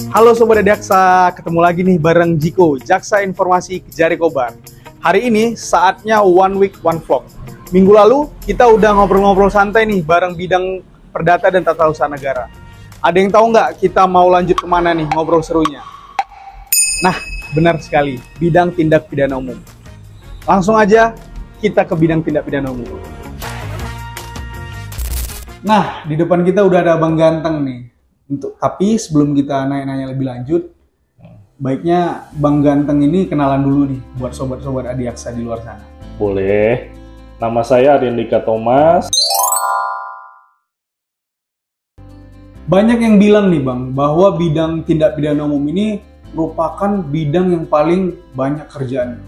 Halo Sobat Adaksa, ketemu lagi nih bareng Jiko, Jaksa Informasi Kejari Kobar. Hari ini saatnya One Week One Vlog. Minggu lalu kita udah ngobrol-ngobrol santai nih bareng bidang perdata dan tata usaha negara. Ada yang tahu nggak kita mau lanjut kemana nih ngobrol serunya? Nah, benar sekali, bidang tindak pidana umum. Langsung aja kita ke bidang tindak pidana umum. Nah, di depan kita udah ada Abang Ganteng nih. Tapi sebelum kita nanya-nanya lebih lanjut, baiknya Bang Ganteng ini kenalan dulu nih buat sobat-sobat Adiaksa di luar sana. Boleh. Nama saya Arindika Thomas. Banyak yang bilang nih Bang, bahwa bidang tindak pidana umum ini merupakan bidang yang paling banyak kerjaan.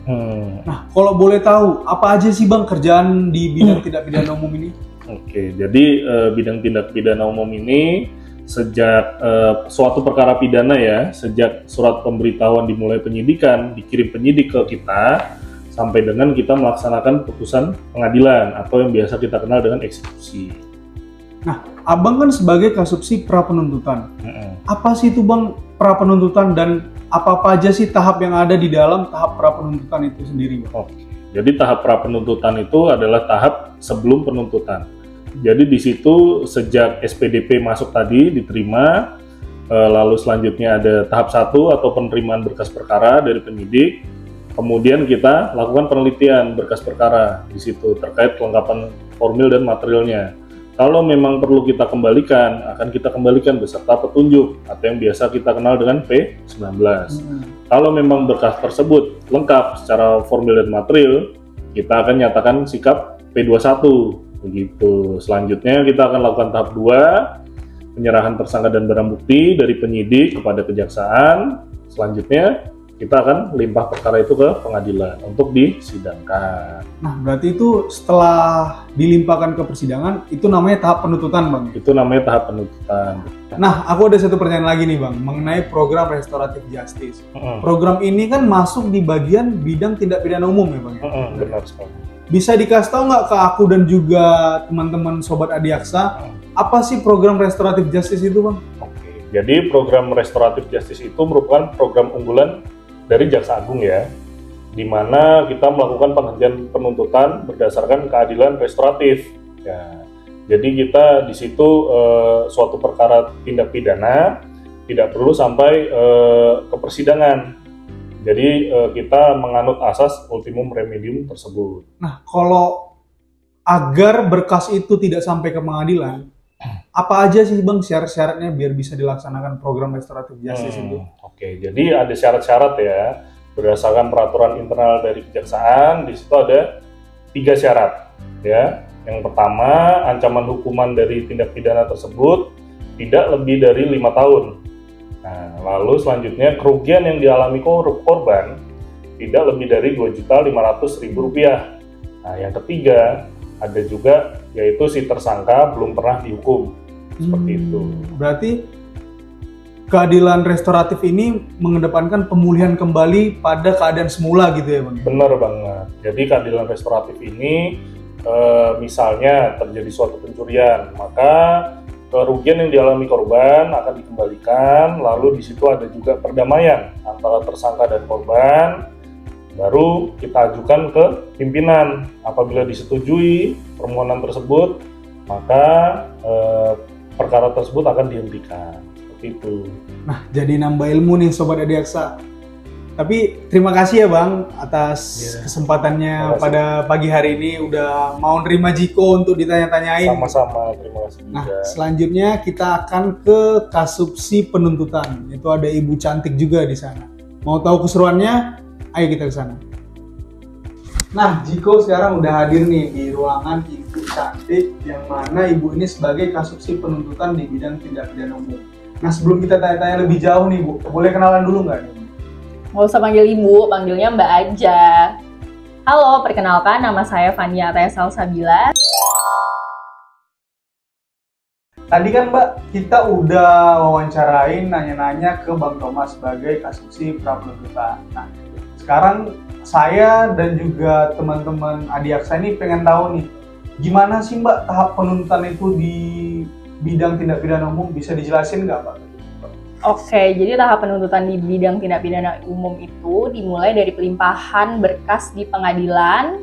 Nah, kalau boleh tahu, apa aja sih Bang kerjaan di bidang tindak pidana umum ini? Oke, jadi bidang tindak pidana umum ini sejak suatu perkara pidana ya, sejak surat pemberitahuan dimulai penyidikan, dikirim penyidik ke kita, sampai dengan kita melaksanakan putusan pengadilan atau yang biasa kita kenal dengan eksekusi. Nah, Abang kan sebagai kasubsi pra penuntutan. Apa sih itu Bang pra penuntutan dan apa-apa aja sih tahap yang ada di dalam tahap pra penuntutan itu sendiri Bang? Oke. Jadi tahap pra penuntutan itu adalah tahap sebelum penuntutan. Jadi di situ sejak SPDP masuk tadi diterima, lalu selanjutnya ada tahap 1 atau penerimaan berkas perkara dari penyidik. Kemudian kita lakukan penelitian berkas perkara di situ terkait kelengkapan formil dan materialnya. Kalau memang perlu kita kembalikan, akan kita kembalikan beserta petunjuk atau yang biasa kita kenal dengan P19. Kalau memang berkas tersebut lengkap secara formil dan material, kita akan nyatakan sikap P21. Begitu. Selanjutnya kita akan lakukan tahap 2, penyerahan tersangka dan barang bukti dari penyidik kepada kejaksaan. Selanjutnya kita akan limpah perkara itu ke pengadilan untuk disidangkan. Nah, berarti itu setelah dilimpahkan ke persidangan, itu namanya tahap penuntutan Bang? Itu namanya tahap penuntutan. Nah, aku ada satu pertanyaan lagi nih Bang, mengenai program Restoratif Justice. Program ini kan masuk di bagian bidang tindak pidana umum ya Bang? Benar sekali. Bisa dikasih tahu nggak ke aku dan juga teman-teman Sobat Adiaksa, apa sih program Restoratif Justice itu Bang? Oke, jadi program Restoratif Justice itu merupakan program unggulan dari Jaksa Agung ya, di mana kita melakukan penghentian penuntutan berdasarkan keadilan restoratif. Ya, jadi kita di situ suatu perkara tindak pidana tidak perlu sampai ke persidangan. Jadi kita menganut asas ultimum remedium tersebut. Nah, kalau agar berkas itu tidak sampai ke pengadilan, apa aja sih Bang syarat-syaratnya biar bisa dilaksanakan program Restoratif Justice itu? Oke, jadi ada syarat-syarat ya. Berdasarkan peraturan internal dari kejaksaan, di situ ada 3 syarat ya. Yang pertama, ancaman hukuman dari tindak pidana tersebut tidak lebih dari 5 tahun. Nah, lalu selanjutnya kerugian yang dialami korban tidak lebih dari Rp2.500.000. Nah, yang ketiga ada juga yaitu si tersangka belum pernah dihukum. Seperti itu. Berarti keadilan restoratif ini mengedepankan pemulihan kembali pada keadaan semula gitu ya Bang? Benar banget. Jadi keadilan restoratif ini misalnya terjadi suatu pencurian, maka kerugian yang dialami korban akan dikembalikan, lalu di situ ada juga perdamaian antara tersangka dan korban, baru kita ajukan ke pimpinan. Apabila disetujui permohonan tersebut, maka perkara tersebut akan dihentikan. Seperti itu. Nah, jadi nambah ilmu nih Sobat Adiaksa. Tapi terima kasih ya Bang atas kesempatannya pada pagi hari ini udah mau nerima Jiko untuk ditanya-tanyain. Sama-sama, terima kasih juga. Nah, selanjutnya kita akan ke kasubsi penuntutan. Itu ada Ibu Cantik juga di sana. Mau tahu keseruannya? Ayo kita ke sana. Nah, Jiko sekarang udah hadir nih di ruangan Ibu Cantik yang mana Ibu ini sebagai kasubsi penuntutan di bidang tindak pidana umum. Nah, sebelum kita tanya-tanya lebih jauh nih Bu, boleh kenalan dulu nggak nih? Nggak usah panggil Ibu, panggilnya Mbak aja. Halo, perkenalkan nama saya Fania Ataya Salsabila. Tadi kan Mbak, kita udah wawancarain, nanya-nanya ke Bang Thomas sebagai kasubsi pra penuntutan. Nah, sekarang saya dan juga teman-teman Adiaksa ini pengen tahu nih, gimana sih Mbak tahap penuntutan itu di bidang tindak pidana umum, bisa dijelasin nggak Mbak? Oke, jadi tahap penuntutan di bidang tindak pidana umum itu dimulai dari pelimpahan berkas di pengadilan,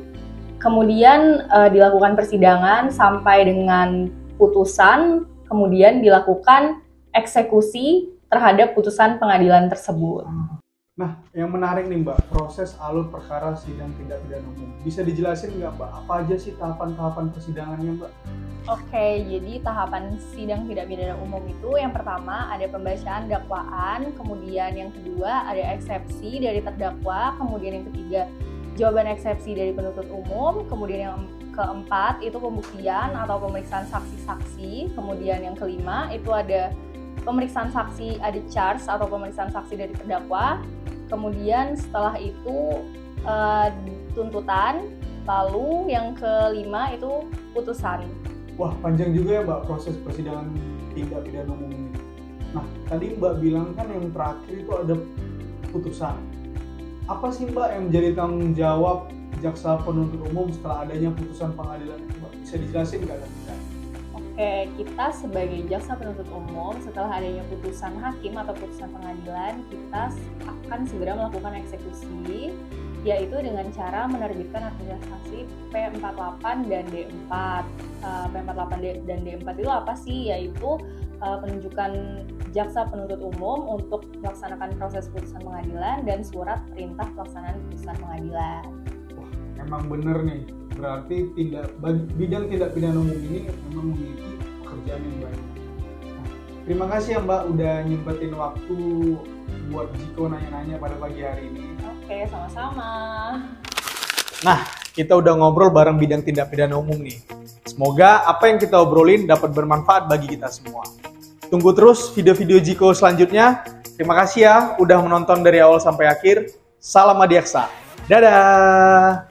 kemudian dilakukan persidangan sampai dengan putusan, kemudian dilakukan eksekusi terhadap putusan pengadilan tersebut. Nah, yang menarik nih Mbak, proses alur perkara sidang tindak pidana umum. Bisa dijelasin nggak Mbak, apa aja sih tahapan-tahapan persidangannya Mbak? Oke, jadi tahapan sidang tindak pidana umum itu yang pertama ada pembacaan dakwaan, kemudian yang kedua ada eksepsi dari terdakwa, kemudian yang ketiga jawaban eksepsi dari penuntut umum, kemudian yang keempat itu pembuktian atau pemeriksaan saksi-saksi, kemudian yang kelima itu ada pemeriksaan saksi, ada charge atau pemeriksaan saksi dari terdakwa. Kemudian setelah itu tuntutan, lalu yang kelima itu putusan. Wah, panjang juga ya Mbak proses persidangan tindak pidana umum ini. Nah, tadi Mbak bilang kan yang terakhir itu ada putusan. Apa sih Mbak yang menjadi tanggung jawab jaksa penuntut umum setelah adanya putusan pengadilan itu Mbak? Bisa dijelasin nggak kan? Oke, kita sebagai jaksa penuntut umum setelah adanya putusan hakim atau putusan pengadilan, kita akan segera melakukan eksekusi, yaitu dengan cara menerbitkan administrasi P48 dan D4. P48 dan D4 itu apa sih? Yaitu penunjukan jaksa penuntut umum untuk melaksanakan proses putusan pengadilan dan surat perintah pelaksanaan putusan pengadilan. Wah, emang bener nih. Berarti bidang tindak pidana umum ini memang memiliki pekerjaan yang banyak. Nah, terima kasih ya Mbak udah nyempetin waktu buat Jiko nanya-nanya pada pagi hari ini. Oke, sama-sama. Nah, kita udah ngobrol bareng bidang tindak pidana umum nih. Semoga apa yang kita obrolin dapat bermanfaat bagi kita semua. Tunggu terus video-video Jiko selanjutnya. Terima kasih ya udah menonton dari awal sampai akhir. Salam Adiaksa. Dadah!